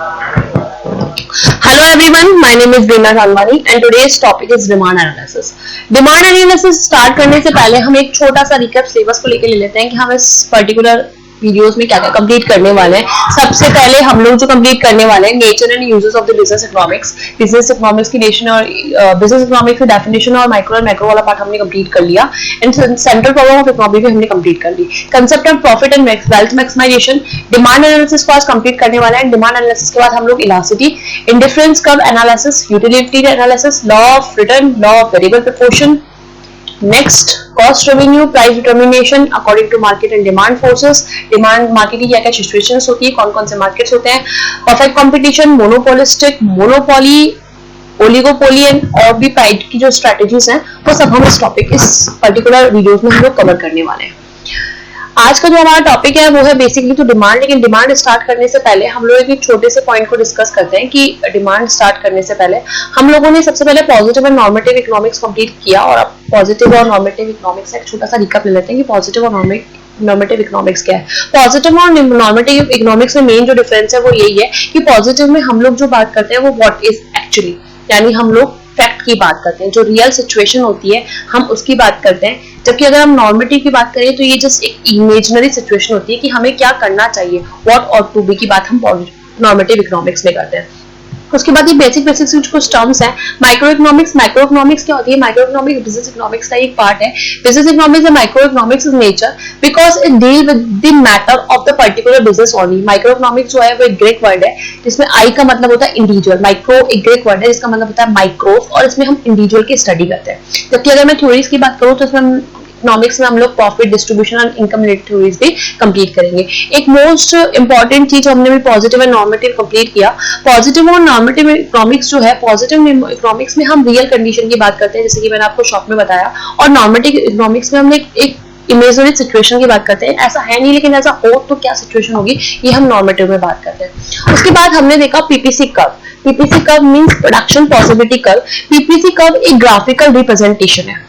Hello everyone, my name is Veena Rangwani and today's topic is demand analysis. Demand analysis start करने से पहले हम एक छोटा सा रिकैप सिलेबस को लेकर ले लेते हैं कि हम इस पर्टिकुलर वीडियोस में क्या क्या कंप्लीट करने वाले हैं। सबसे पहले हम लोग जो कंप्लीट करने वाले हैं nature and uses of the business economics की नेशन और बिजनेस इकोनॉमिक्स की डेफिनेशन और मैक्रो वाला पार्ट हमने कंप्लीट कर लिया and central problem of economy भी हमने कंप्लीट कर ली। Concept of profit and wealth maximisation, demand analysis को आज कंप्लीट करने वाला है। डिमांड एनालिसिस के बाद हम लोग elasticity, indifference curve analysis, utility analysis, law of return, law of variable proportion, next cost revenue, price determination according to market and demand forces, demand market की क्या क्या सिचुएशंस होती है, कौन कौन से मार्केट्स होते हैं, perfect competition, monopolistic, monopoly, oligopoly and और भी प्राइस की जो स्ट्रेटजीज हैं वो सब हम इस टॉपिक इस पर्टिकुलर वीडियोस में हम लोग कवर करने वाले हैं। आज का जो हमारा टॉपिक है वो है बेसिकली तो डिमांड। लेकिन डिमांड स्टार्ट करने से पहले हम लोग एक छोटे से पॉइंट को डिस्कस करते हैं कि डिमांड स्टार्ट करने से पहले हम लोगों ने सबसे पहले positive and normative economics complete किया और अब पॉजिटिव और नॉर्मेटिव इकोनॉमिक्स का एक छोटा सा रिकैप ले लेते हैं कि पॉजिटिव और नॉर्मेटिव इकोनॉमिक्स क्या है। पॉजिटिव और नॉर्मेटिव इकोनॉमिक्स में मेन जो डिफरेंस है वो यही है कि पॉजिटिव में हम लोग जो बात करते हैं वो व्हाट इज एक्चुअली, यानी हम लोग फैक्ट की बात करते हैं, जो रियल सिचुएशन होती है हम उसकी बात करते हैं। जबकि अगर हम नॉर्मेटिव की बात करें तो ये जस्ट एक इमेजिनरी सिचुएशन होती है कि हमें क्या करना चाहिए, व्हाट और टू बी की बात हम नॉर्मेटिव इकोनॉमिक्स में करते हैं। उसके बाद ये बेसिक कुछ टर्म्स हैं। माइक्रो इकोनॉमिक्स क्या होती है? माइक्रो इकोनॉमिक्स बिजनेस इकोनॉमिक्स का एक पार्ट है। Business economics and micro economics is nature because it deal with the matter of the particular business only. Micro economics जो है वो एक ग्रीक वर्ड है जिसमें आई का मतलब होता है इंडिविजुअल, माइक्रो एक ग्रीक वर्ड है जिसका मतलब होता है माइक्रो, और इसमें हम इंडिविजुअल की स्टडी करते हैं। जबकि अगर मैं थ्योरीज की बात करूँ तो इसमें इकोनॉमिक्स में हम लोग प्रॉफिट डिस्ट्रीब्यूशन और इनकम रिलेटेड थ्योरीज भी कंप्लीट करेंगे। एक मोस्ट इंपॉर्टेंट चीज हमने भी पॉजिटिव एंड नॉर्मेटिव कंप्लीट किया। पॉजिटिव और नॉर्मेटिव इकोनॉमिक्स जो है, पॉजिटिव इकोनॉमिक्स में हम रियल कंडीशन की बात करते हैं जैसे कि मैंने आपको शॉर्ट में बताया, और नॉर्मेटिव इकोनॉमिक्स में हमने एक इमेजिनरी सिचुएशन की बात करते हैं। ऐसा है नहीं लेकिन ऐसा हो तो क्या सिचुएशन होगी ये हम नॉर्मेटिव में बात करते हैं। उसके बाद हमने देखा PPC curve. PPC curve means production possibility curve. PPC curve एक ग्राफिकल रिप्रेजेंटेशन है,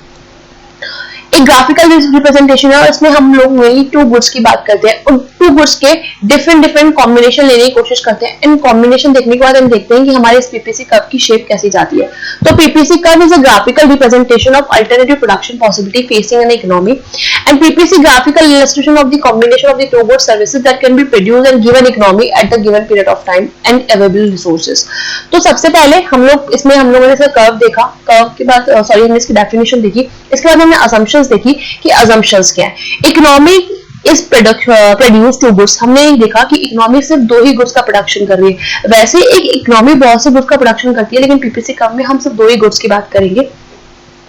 एक ग्राफिकल रिप्रेजेंटेशन है और इसमें हम लोग मेनली टू गुड्स की बात करते हैं और टू गुड्स के डिफरेंट कॉम्बिनेशन लेने की कोशिश करते हैं। इन कॉम्बिनेशन देखने के बाद हम देखते हैं कि हमारे इस पीपीसी कर्व की शेप कैसी जाती है। तो PPC curve is a graphical representation of alternative production possibility facing an economy and PPC graphical illustration of the combination of the two goods services that can be produced and given economy at the given period of time and available resources. तो सबसे पहले हम लोगों ने इसका curve देखा, curve के बाद हमने इसकी डेफिनेशन देखी, इसके बाद हमने असम्पशंस देखी कि असम्पशंस क्या है। Economy is produce two goods, हमने देखा कि इकोनॉमी सिर्फ दो ही गुड्स का प्रोडक्शन कर रही है। वैसे एक इकोनॉमी बहुत से गुड्स का प्रोडक्शन करती है लेकिन पीपीसी कर्व में हम सिर्फ दो ही गुड्स की बात करेंगे।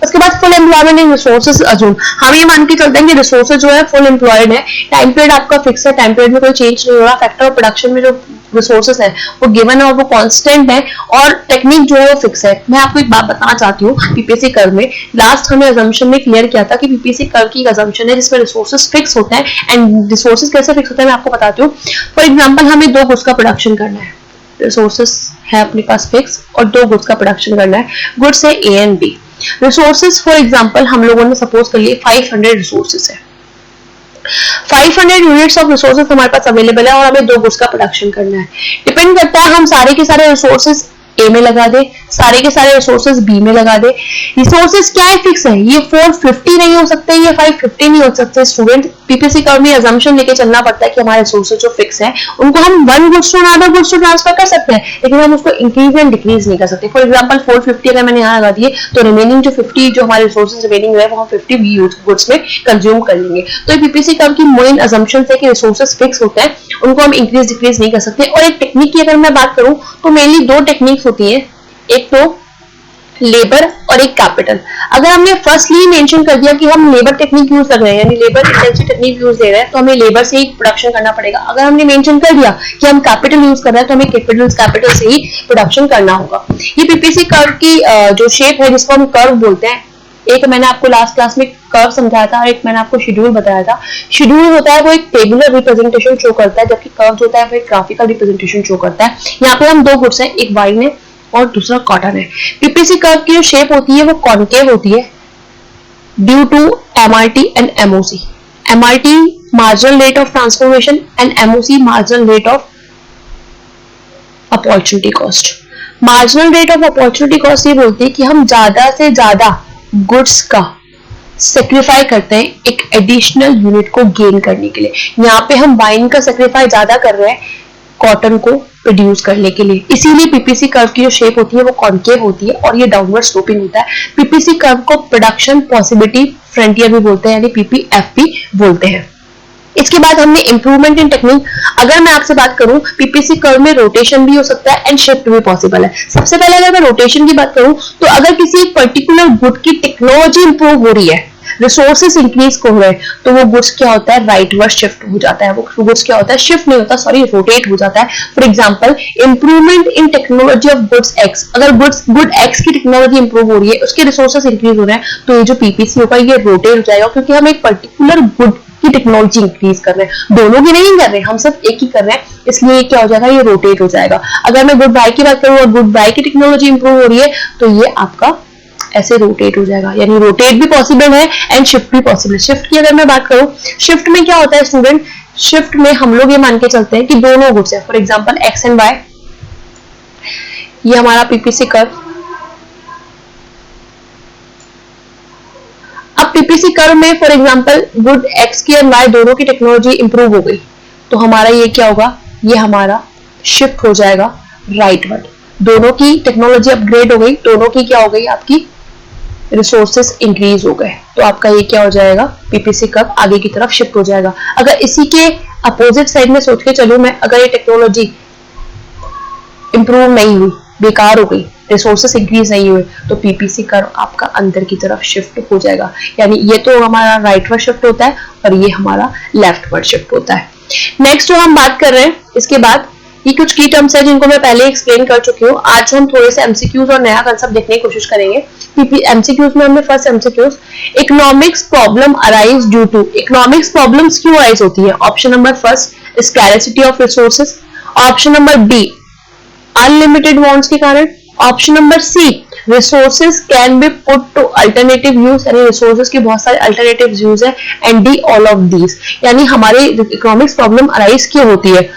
उसके बाद full employment in resources assume, हम ये मान के चलते हैं कि रिसोर्सेज जो है फुल एम्प्लॉयड है, टाइम पीरियड आपका फिक्स है, टाइम पीरियड में कोई चेंज नहीं हो रहा, फैक्टर ऑफ प्रोडक्शन में जो रिसोर्सेज है वो गिवन है और वो कांस्टेंट है, और टेक्निक जो है वो फिक्स है। मैं आपको एक बात बताना चाहती हूँ, पीपीसी कर्व में लास्ट हमने अजम्पशन में क्लियर किया था कि पीपीसी कर्व की एक अजम्पशन है जिसमें रिसोर्सेज फिक्स होते हैं। एंड रिसोर्सेज कैसे फिक्स होते हैं मैं आपको बताती हूँ। फॉर एग्जाम्पल हमें दो गुड्स का प्रोडक्शन करना है, रिसोर्सेज है अपने पास फिक्स और दो गुड्स का प्रोडक्शन करना है, गुड्स है A and B. Resources for example हम लोगों ने सपोज कर लिए 500 रिसोर्सेज है, 500 यूनिट्स ऑफ रिसोर्सेज हमारे पास अवेलेबल है और हमें दो गुड्स का प्रोडक्शन करना है। डिपेंड करता है हम सारे के सारे रिसोर्सेज ए में लगा दे, सारे के सारे रिसोर्सेज बी में लगा दे। रिसोर्सेज क्या है? फिक्स है, ये 450 नहीं हो सकते, ये 550 नहीं हो सकते। स्टूडेंट पीपीसी कर्व में अजम्पशन लेके चलना पड़ता है कि हमारे रिसोर्सेज जो फिक्स है उनको हम one goods to another goods to transfer कर सकते हैं लेकिन हम उसको इंक्रीज एंड डिक्रीज नहीं कर सकते। फॉर एग्जांपल 450 अगर मैंने यहाँ लगा दिए तो रिमेनिंग जो 50 जो हमारे रिसोर्सेज रिमेनिंग है वो हम 50 गुड्स में कंज्यूम कर लेंगे। तो ये पीपीसी कर्व की मेन अजम्पशन है कि रिसोर्सेज फिक्स होते हैं, उनको हम इंक्रीज डिक्रीज नहीं कर सकते। और एक टेक्निक की अगर मैं बात करूं तो मेनली दो टेक्निक्स होती है, एक तो लेबर और एक कैपिटल। अगर हमने फर्स्टली मेंशन कर दिया कि हम लेबर टेक्निक यूज कर रहे हैं यानी लेबर इंटेंसिव टेक्निक यूज दे रहे हैं तो हमें लेबर से ही प्रोडक्शन करना पड़ेगा। अगर हमने मेंशन कर दिया कि हम कैपिटल यूज कर रहे हैं तो हमें कैपिटल से ही प्रोडक्शन करना होगा। ये पीपीसी कर्व की जो शेप है जिसको हम कर्व बोलते हैं, एक मैंने आपको लास्ट क्लास में कर्व समझाया था और एक मैंने आपको शेड्यूल बताया था। शेड्यूल होता है वो एक टेबुलर रिप्रेजेंटेशन शो करता है जबकि कर्व होता है वो एक ग्राफिकल रिप्रेजेंटेशन शो करता है। यहाँ पे हम दो गुड्स हैं, एक वाइन है और दूसरा कॉटन है। पीपीसी कर्व की जो शेप होती है वो कॉन्केव होती है due to MRT and MOC. MRT marginal rate of transformation and MOC marginal rate of opportunity cost. Marginal rate of opportunity cost ये बोलती है कि हम ज्यादा से ज्यादा गुड्स का सेक्रीफाई करते हैं एक एडिशनल यूनिट को गेन करने के लिए। यहाँ पे हम वाइन का सेक्रीफाई ज्यादा कर रहे हैं कॉटन को प्रोड्यूस करने के लिए, इसीलिए पीपीसी कर्व की जो शेप होती है वो कॉन्केव होती है और ये डाउनवर्ड स्लोपिंग होता है। पीपीसी कर्व को प्रोडक्शन पॉसिबिलिटी फ्रंटियर भी बोलते हैं, यानी पीपीएफ भी बोलते हैं। इसके बाद हमने इंप्रूवमेंट इन टेक्निक। अगर मैं आपसे बात करूं, पीपीसी कर्व में रोटेशन भी हो सकता है एंड शिफ्ट भी पॉसिबल है। सबसे पहले अगर मैं रोटेशन की बात करूं तो अगर किसी एक पर्टिकुलर गुड की टेक्नोलॉजी इंप्रूव हो रही है, रिसोर्सेस इंक्रीज हो रहे हैं, तो वो गुड्स क्या होता है, राइटवर्ड शिफ्ट हो जाता है। वो गुड्स क्या होता है, शिफ्ट नहीं होता, सॉरी, रोटेट हो जाता है। For example, improvement in technology of goods x. अगर गुड एक्स की टेक्नोलॉजी इंप्रूव हो रही है, उसके रिसोर्सेस इंक्रीज हो रहे हैं, तो ये जो पीपीसी होगा ये रोटेट हो जाएगा, क्योंकि हम एक पर्टिकुलर गुड की टेक्नोलॉजी इंक्रीज कर रहे हैं, दोनों की नहीं कर रहे हैं, हम सिर्फ एक ही कर रहे हैं, इसलिए क्या हो जाएगा, ये रोटेट हो जाएगा। अगर मैं गुड बाय की बात करूं और गुड बाय की टेक्नोलॉजी इंप्रूव हो रही है, तो ये आपका ऐसे रोटेट हो जाएगा, यानी रोटेट भी पॉसिबल है एंड शिफ्ट भी पॉसिबल है। शिफ्ट की अगर मैं बात करूं, शिफ्ट में क्या होता है स्टूडेंट, शिफ्ट में हम लोग ये मान के चलते हैं कि दोनों गुड्स है, for example X and Y, ये हमारा पीपीसी कर्व। अब पीपीसी कर्व में फॉर एग्जांपल गुड एक्स की और वाई दोनों की टेक्नोलॉजी इंप्रूव हो गई, तो हमारा ये क्या होगा, ये हमारा शिफ्ट हो जाएगा राइटवर्ड। दोनों की टेक्नोलॉजी अपग्रेड हो गई, दोनों की क्या हो गई, आपकी रिसोर्सेस इंक्रीज हो गए, तो आपका ये क्या हो जाएगा, पीपीसी कर्व आगे की तरफ शिफ्ट हो जाएगा। अगर इसी के अपोजिट साइड में सोच के चलूं मैं, अगर ये टेक्नोलॉजी इंप्रूव नहीं हुई, बेकार हो गई, रिसोर्सेस इंक्रीज नहीं हुए, तो पीपीसी कर्व आपका अंदर की तरफ शिफ्ट हो जाएगा, यानी ये तो हमारा राइटवर्ड शिफ्ट होता है और ये हमारा लेफ्टवर्ड शिफ्ट होता है। नेक्स्ट जो हम बात कर रहे हैं, इसके बाद ये कुछ की टर्म्स है जिनको मैं पहले एक्सप्लेन कर चुकी हूँ। आज हम थोड़े से एमसीक्यूज और नया कंसेप्ट देखने की कोशिश करेंगे। एमसीक्यूज में हमने first MCQs, economics problem arise due to. Economics problems क्यों अराइज होती है? Option number first, scarcity of resources. Option number B, unlimited wants के कारण। Option number C, resources can be put to alternative use, यानी resources के बहुत सारे alternative use है। And D, all of these, यानी हमारे इकोनॉमिक्स प्रॉब्लम अराइज क्यों होती है?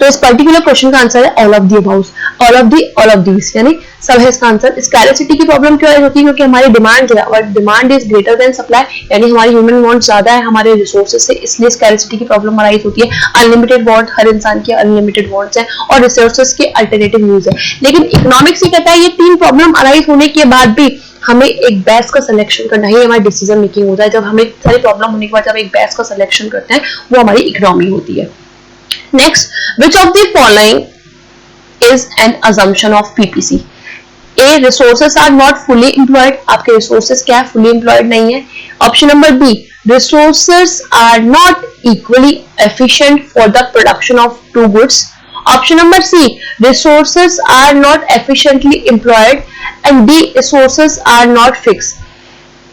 तो इस पर्टिकुलर क्वेश्चन का आंसर है all of the about, all of these, यानी सब है इसका आंसर। स्कैरसिटी की प्रॉब्लम क्यों होती है? क्योंकि हमारी डिमांड जो है, और demand is greater than supply, यानी हमारी ह्यूमन वांट ज्यादा है हमारे रिसोर्सेज से, इसलिए स्कैरसिटी की प्रॉब्लम अराइज होती है। अनलिमिटेड वांट, हर इंसान के अनलिमिटेड वांट्स हैं और रिसोर्सेज के अल्टरनेटिव यूज है। लेकिन इकोनॉमिक्स ये कहता है ये तीन प्रॉब्लम अराइज होने के बाद भी हमें एक बेस्ट का सिलेक्शन करना ही हमारी डिसीजन मेकिंग होता है। जब हमें सारी प्रॉब्लम होने के बाद जब एक बेस्ट का सिलेक्शन करते हैं, वो हमारी इकोनॉमी होती है। Next, which of the following is an assumption of PPC? A, resources are not fully employed. आपके resources क्या है? fully employed नहीं है। Option number B, resources are not equally efficient for the production of two goods. Option number C, resources are not efficiently employed. And D, resources are not fixed.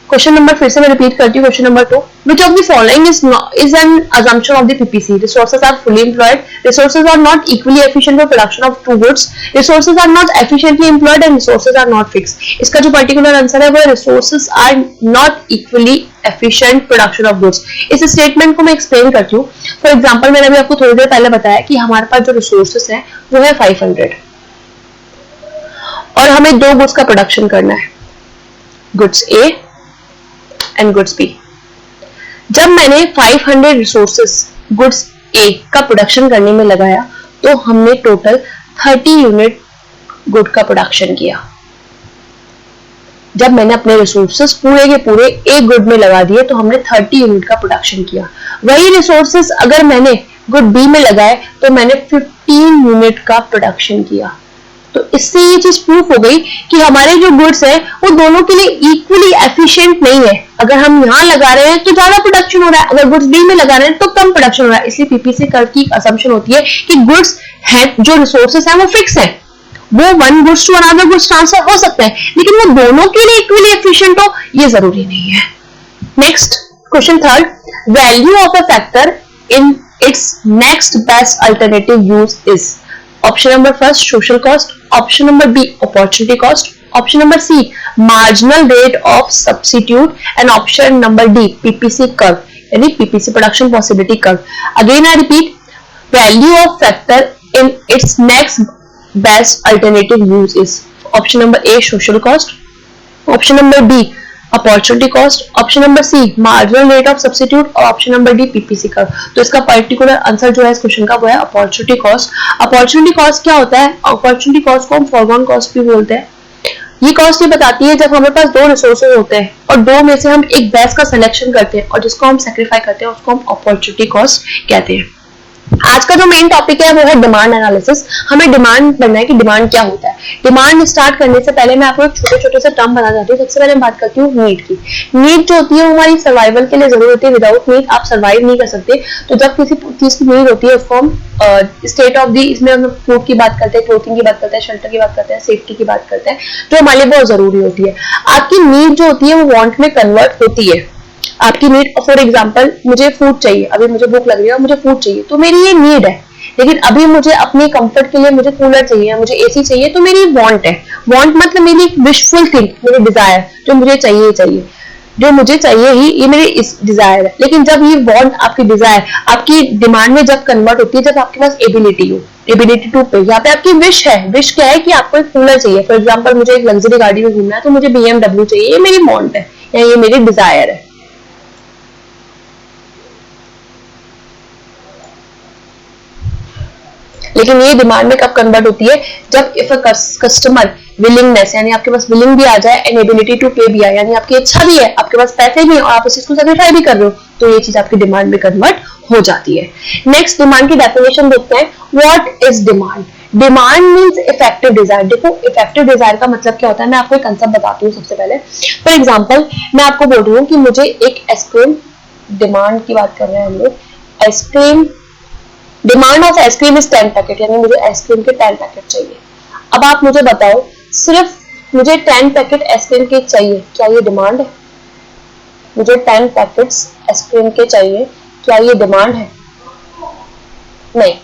Question number फिर से मैं repeat करती हूँ, question number 2, which of the following is an assumption of the PPC? Resources are fully employed, resources are not equally efficient for production of two goods, resources are not efficiently employed and resources are not fixed. इसका जो particular answer है वो resources are not equally efficient production of goods। इस statement को मैं explain करती हूँ। For example, मैंने अभी आपको थोड़ी देर पहले बताया कि हमारे पास जो रिसोर्सेस है वो है 500 और हमें दो गुड्स का प्रोडक्शन करना है, goods A and goods B. जब मैंने 500 रिसोर्सेस गुड्स ए का प्रोडक्शन करने में लगाया, तो हमने टोटल 30 यूनिट गुड का प्रोडक्शन किया। जब मैंने अपने रिसोर्सेस पूरे के पूरे एक गुड में लगा दिए, तो हमने 30 यूनिट का प्रोडक्शन किया। वही रिसोर्सेस अगर मैंने गुड बी में लगाए, तो मैंने 15 यूनिट का प्रोडक्शन किया। तो इससे ये चीज प्रूफ हो गई कि हमारे जो गुड्स है वो दोनों के लिए इक्वली एफिशिएंट नहीं है। अगर हम यहाँ लगा रहे हैं तो ज्यादा प्रोडक्शन हो रहा है, अगर गुड्स बी में लगा रहे हैं तो कम प्रोडक्शन हो रहा है। इसलिए पीपीसी कर्व की असम्पशन होती है कि गुड्स है, जो रिसोर्सेस है वो फिक्स है, वो one goods to another goods transfer हो सकते हैं, लेकिन वो दोनों के लिए इक्वली एफिशिएंट हो ये जरूरी नहीं है। Next question third, value of a factor in its next best alternative use is. Option number first, social cost. Option number B, opportunity cost. Option number C, marginal rate of substitute. And option number D, PPC curve, यानी PPC production possibility curve. Again I repeat, value of factor in its next best alternative use is option number A social cost, option number B opportunity cost, option number C marginal rate of substitute और option number D PPC curve. तो इसका particular answer जो है इस question का वो है opportunity cost. Opportunity cost क्या होता है? अपॉर्चुनिटी कॉस्ट को हम फॉरगॉन कॉस्ट भी बोलते हैं। ये कॉस्ट ये बताती है जब हमारे पास दो रिसोर्सेज होते हैं और दो में से हम एक बेस्ट का सिलेक्शन करते हैं और जिसको हम सेक्रीफाई करते हैं उसको हम अपॉर्चुनिटी कॉस्ट कहते हैं। आज का जो मेन टॉपिक है वो है डिमांड एनालिसिस। हमें डिमांड बनना है कि डिमांड क्या होता है। डिमांड स्टार्ट करने से पहले मैं आपको एक छोटे छोटे से टर्म बता जाती हूँ। सबसे पहले मैं बात करती हूँ नीड की। नीड जो होती है वो हमारी सर्वाइवल के लिए जरूरी होती है। विदाउट नीड आप सर्वाइव नहीं कर सकते। तो जब किसी चीज की नीड होती है उसको हम स्टेट ऑफ दी, इसमें हम फूड की बात करते हैं, क्लोथिंग की बात करते हैं, शेल्टर की बात करते हैं, सेफ्टी की बात करते हैं, जो हमारे लिए बहुत जरूरी होती है। आपकी नीड जो होती है वो वांट में कन्वर्ट होती है। आपकी नीड, फॉर एग्जांपल मुझे फूड चाहिए, अभी मुझे भूख लग रही है और मुझे फूड चाहिए, तो मेरी ये नीड है। लेकिन अभी मुझे अपने कंफर्ट के लिए मुझे कूलर चाहिए, मुझे एसी चाहिए, तो मेरी वांट है। वांट मतलब मेरी विशफुल थिंग, मेरी डिजायर, जो मुझे चाहिए चाहिए, जो मुझे चाहिए ही, ये मेरी इस डिजायर है। लेकिन जब ये वांट आपकी डिजायर आपकी डिमांड में जब कन्वर्ट होती है, जब आपके पास एबिलिटी हो, एबिलिटी टू पे, यहाँ पे आपकी विश है। विश क्या है कि आपको एक कूलर चाहिए। फॉर एग्जाम्पल मुझे एक लग्जरी गाड़ी में घूमना है तो मुझे BMW चाहिए, ये मेरी वांट है या ये मेरी डिजायर है। लेकिन ये डिमांड में कब कन्वर्ट होती है? जब इफ अ कस्टमर विलिंगनेस, यानी आपके पास विलिंग भी आ जाए एंड एबिलिटी टू पे भी आए, यानी आपकी इच्छा भी है, आपके पास पैसे भी हैं और आप इस चीज को सेक्रीफाई भी कर रहे हो, तो ये चीज आपकी डिमांड में कन्वर्ट हो जाती है। नेक्स्ट डिमांड की डेफिनेशन देखते हैं। What is demand? Demand means effective desire. देखो इफेक्टिव डिजायर का मतलब क्या होता है, मैं आपको एक कंसेप्ट बताती हूँ सबसे पहले। फॉर एग्जाम्पल मैं आपको बोल रही हूँ कि मुझे एक आइसक्रीम, डिमांड की बात कर रहे हैं हम लोग, ice cream, demand of ice cream is 10 packet, यानी मुझे आइसक्रीम के 10 पैकेट चाहिए। अब आप मुझे बताओ, सिर्फ मुझे 10 पैकेट आइसक्रीम के चाहिए, क्या ये डिमांड है? मुझे 10 पैकेट्स आइसक्रीम के चाहिए, क्या ये डिमांड है? नहीं।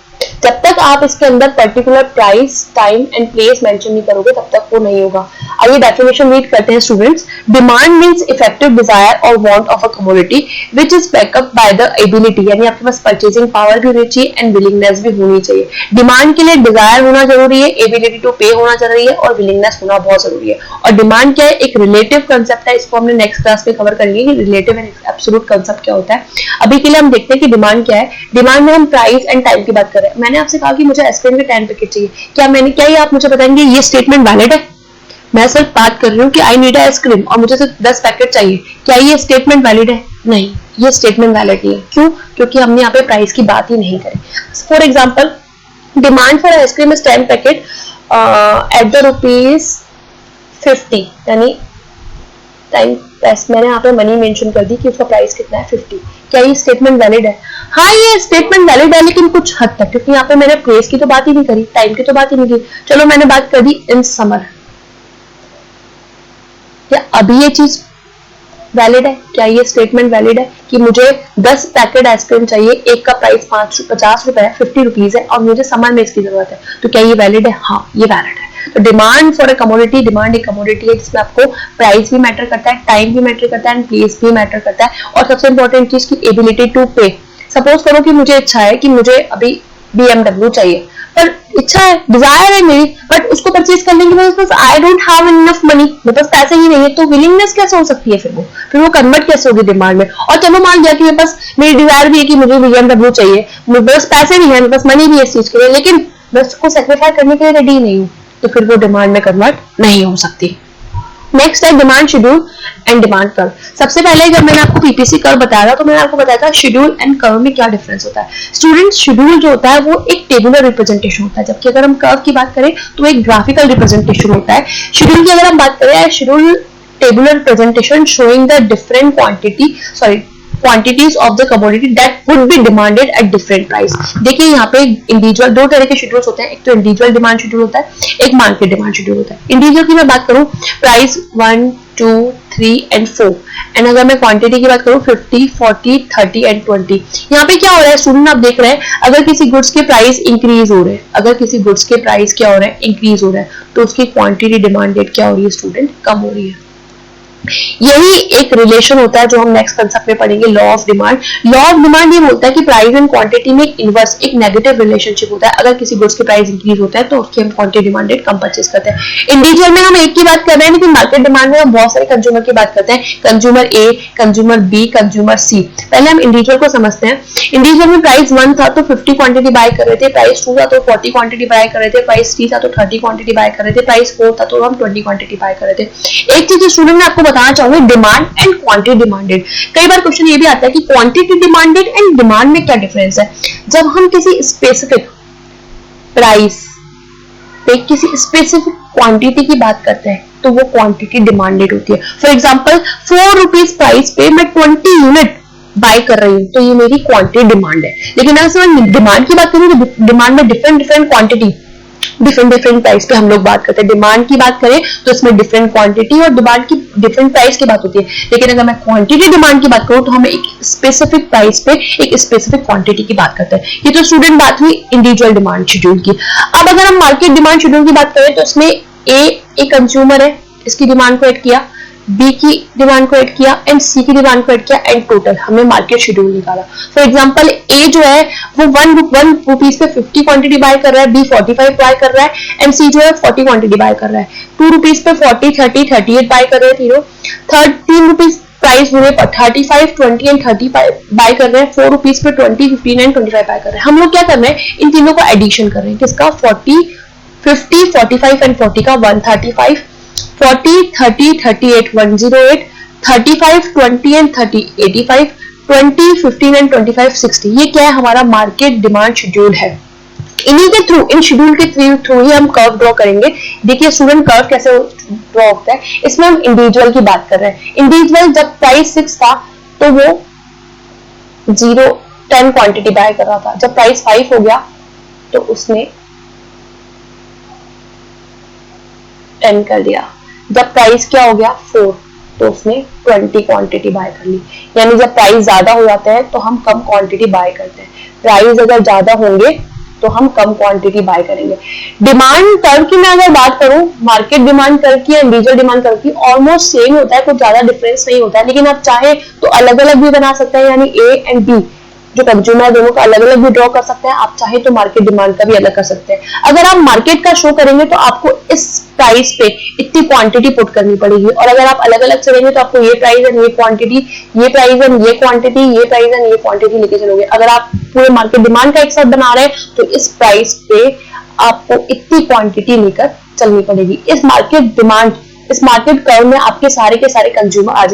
जब तक आप इसके अंदर particular price, time and place mention नहीं करोगे तब तक वो नहीं होगा। आइए डेफिनेशन रीड करते हैं students. Demand means effective desire और want of a commodity which is backup by the ability, यानी आपके पास परचेजिंग पावर भी होनी चाहिए एंड विलिंगनेस भी होनी चाहिए। डिमांड के लिए डिजायर होना जरूरी है, एबिलिटी टू पे होना जरूरी है और विलिंगनेस होना बहुत जरूरी है। और डिमांड क्या है? एक रिलेटिव कंसेप्ट है, इसको हमने नेक्स्ट क्लास में कवर करेंगे कि रिलेटिव एंड एब्सोल्यूट कंसेप्ट क्या होता है। अभी के लिए हम देखते हैं कि डिमांड क्या है। डिमांड में हम प्राइस एंड टाइम की बात कर रहे हैं। मैंने आपसे कहा कि मुझे आइसक्रीम के 10 पैकेट चाहिए, क्या ये आप मुझे बताएंगे ये स्टेटमेंट वैलिड है? मैं सिर्फ बात कर रही हूँ कि आई नीड आइसक्रीम और मुझे सिर्फ 10 पैकेट चाहिए, क्या ये स्टेटमेंट वैलिड है? नहीं, ये स्टेटमेंट वैलिड नहीं है। क्यों? क्योंकि हमने यहाँ पे प्राइस की बात ही नहीं करी। For example demand for ice cream is 10 packet at the ₹50, यानी टाइम प्राइस, मैंने यहाँ पे मनी मेंशन कर दी कि उसका प्राइस कितना है 50। क्या ये स्टेटमेंट वैलिड है? हाँ ये स्टेटमेंट वैलिड है, लेकिन कुछ हद तक, क्योंकि यहाँ पे मैंने प्लेस की तो बात ही नहीं करी, टाइम की तो बात ही नहीं की। चलो मैंने बात कर दी इन समर, क्या अभी ये चीज वैलिड है? क्या ये स्टेटमेंट वैलिड है कि मुझे 10 पैकेट आइसक्रीम चाहिए, एक का प्राइस 50 रुपए है, 50 रुपीज है और मुझे समर में इसकी जरूरत है, तो क्या ये वैलिड है? हाँ ये वैलिड है। तो demand for a commodity, demand एक कमोडिटी है जिसमें आपको प्राइस भी मैटर करता है, टाइम भी मैटर करता है एंड प्लेस भी मैटर करता है, और सबसे इंपॉर्टेंट चीज की एबिलिटी टू पे। सपोज करो कि मुझे इच्छा है कि मुझे अभी BMW चाहिए, पर इच्छा है, डिजायर है मेरी, बट उसको परचेज करने के बाद I don't have enough money, मेरे पास पैसे ही नहीं है, तो विलिंगनेस कैसे हो सकती है? फिर वो कन्वर्ट कैसे होगी डिमांड में? और चलो मान लिया कि मेरे पास मेरी डिजायर भी है कि मुझे BMW चाहिए, मेरे पास पैसे भी है, मेरे पास मनी भी है इस चीज के लिए, लेकिन मैं उसको सेक्रीफाई करने के लिए रेडी नहीं हूँ, तो फिर वो डिमांड में कन्वर्ट नहीं हो सकती। नेक्स्ट है demand schedule and demand curve. सबसे पहले जब मैंने आपको पीपीसी कर्व बताया था तो मैंने आपको बताया था शेड्यूल एंड कर्व में क्या डिफरेंस होता है। स्टूडेंट्स शेड्यूल जो होता है वो एक टेबुलर रिप्रेजेंटेशन होता है, जबकि अगर हम कर्व की बात करें तो एक ग्राफिकल रिप्रेजेंटेशन होता है। शेड्यूल की अगर हम बात करें, schedule tabular representation showing the different quantities of the commodity that would be demanded at different price। देखिए यहाँ पे इंडिविजुअल दो तरह के शेड्यूल्स होते हैं, एक तो इंडिविजुअल डिमांड शेड्यूल होता है, एक मार्केट डिमांड शेड्यूल होता है। इंडिविजुअल की मैं बात करूँ, प्राइस 1, 2, 3 एंड 4, एंड अगर मैं क्वांटिटी की बात करूँ 50, 40, 30 एंड 20। यहाँ पे क्या हो रहा है स्टूडेंट, आप देख रहे हैं अगर किसी गुड्स के प्राइस इंक्रीज हो रहे हैं, अगर किसी गुड्स के प्राइस क्या हो रहे हैं, इंक्रीज हो रहा है, तो उसकी क्वांटिटी डिमांडेड क्या हो रही है स्टूडेंट, कम हो रही है। यही एक रिलेशन होता है जो हम नेक्स्ट कंसेप्ट में पढ़ेंगे, law of demand. Law of demand ये बोलता है कि प्राइस एंड क्वांटिटी में इनवर्स एक नेगेटिव रिलेशनशिप होता है। अगर किसी गुड्स के प्राइस इंक्रीज होता है तो उसकी हम क्वांटिटी डिमांडेड कम परचेज करते हैं। इंडिविजुअल में हम एक की बात कर रहे हैं, लेकिन मार्केट डिमांड में हम बहुत सारे कंज्यूमर की बात करते हैं, consumer A, consumer B, consumer C. पहले हम इंडिविजुअल को समझते हैं। इंडिविजुअल में प्राइस 1 था तो 50 क्वांटिटी बाय कर रहे थे, प्राइस 2 था तो 40 क्वांटिटी बाय कर रहे थे, प्राइस 3 था तो 30 क्वांटिटी बाय कर रहे थे, प्राइस 4 था तो हम 20 क्वांटिटी बाय कर रहे थे। एक चीज स्टूडेंट मैं आपको बताना चाहूंगी, डिमांड एंड क्वांटिटी डिमांडेड। कई बार क्वेश्चन ये भी आता है कि क्वांटिटी डिमांडेड एंड डिमांड में क्या डिफरेंस है। जब हम किसी स्पेसिफिक प्राइस पे किसी स्पेसिफिक क्वांटिटी की बात करते हैं तो वो क्वांटिटी डिमांडेड होती है। फॉर एग्जांपल 4 रुपीज प्राइस पे मैं 20 यूनिट बाय कर रही हूं तो ये मेरी क्वांटिटी डिमांड है। लेकिन अगर मैं डिमांड की बात करूं तो डिमांड में डिफरेंट क्वांटिटी डिफरेंट प्राइस पे हम लोग बात करते हैं। डिमांड की बात करें तो इसमें डिफरेंट क्वांटिटी और डिमांड की डिफरेंट प्राइस की बात होती है। लेकिन अगर मैं क्वांटिटी डिमांड की बात करूं तो हमें एक स्पेसिफिक प्राइस पे एक स्पेसिफिक क्वांटिटी की बात करते हैं। ये तो स्टूडेंट बात हुई इंडिविजुअल डिमांड शेड्यूल की। अब अगर हम मार्केट डिमांड शेड्यूल की बात करें तो इसमें एक कंज्यूमर है, इसकी डिमांड को ऐड किया, बी की डिमांड को ऐड किया एंड सी की डिमांड को ऐड किया एंड टोटल हमने मार्केट शेड्यूल निकाला। फॉर एग्जांपल ए जो है वो 1 रुपीज पे 50 क्वांटिटी बाय कर रहा है, बी 45 बाय कर रहा है एंड सी जो है 40 क्वांटिटी बाय कर रहा है। 2 रुपीज पे 40, 30, 38 बाय कर रहे हैं तीनों। 3 रुपीज प्राइस हुए 35, 20 एंड 30 बाय कर रहे हैं। 4 रुपीज पे 20, 15 एंड 25 बाय कर रहे हैं। हम लोग क्या कर रहे हैं, इन तीनों का एडिशन कर रहे हैं। किसका, 40, 50, 45 एंड 40 का 135, 40, 30, 38, 108, 35, 20 एंड 30, 85, 20, 15 एंड 25, 60। ये क्या है, हमारा मार्केट डिमांड शेड्यूल है। इन्हीं के थ्रू, इन शेड्यूल के थ्रू ही हम कर्व ड्रॉ करेंगे। देखिए स्टूडेंट कर्व कैसे ड्रॉ होता है। इसमें हम इंडिविजुअल की बात कर रहे हैं। इंडिविजुअल जब प्राइस 6 था तो वो 10 क्वांटिटी बाय कर रहा था। जब प्राइस 5 हो गया तो उसने 10 कर दिया। जब प्राइस क्या हो गया 4 तो उसने 20 क्वांटिटी बाय कर ली। यानी जब प्राइस ज्यादा हो जाते हैं तो हम कम क्वांटिटी बाय करते हैं। प्राइस अगर ज्यादा होंगे तो हम कम क्वांटिटी बाय करेंगे। डिमांड कर्व की मैं अगर बात करूं, मार्केट डिमांड कर्व की, इंडिविजुअल डिमांड कर्व की ऑलमोस्ट सेम होता है, कुछ ज्यादा डिफरेंस नहीं होता है। लेकिन आप चाहे तो अलग अलग भी बना सकते हैं, यानी ए एंड बी जो कंज्यूमर दोनों का अलग अलग भी ड्रॉ कर सकते हैं। आप चाहे तो मार्केट डिमांड का भी अलग कर सकते हैं। अगर आप मार्केट का शो करेंगे तो आपको इस प्राइस पे इतनी क्वांटिटी पुट करनी पड़ेगी, और अगर आप अलग अलग चलेंगे तो आपको ये प्राइस एंड ये क्वांटिटी, ये प्राइस एंड ये क्वांटिटी, ये प्राइस एंड ये क्वांटिटी लेके चलोगे। अगर आप पूरे मार्केट डिमांड का एक साथ बना रहे हैं तो इस प्राइस पे आपको इतनी क्वांटिटी लेकर चलनी पड़ेगी। इस मार्केट कर्व में आपके सारे के सारे कंज्यूमर आ जाएंगे।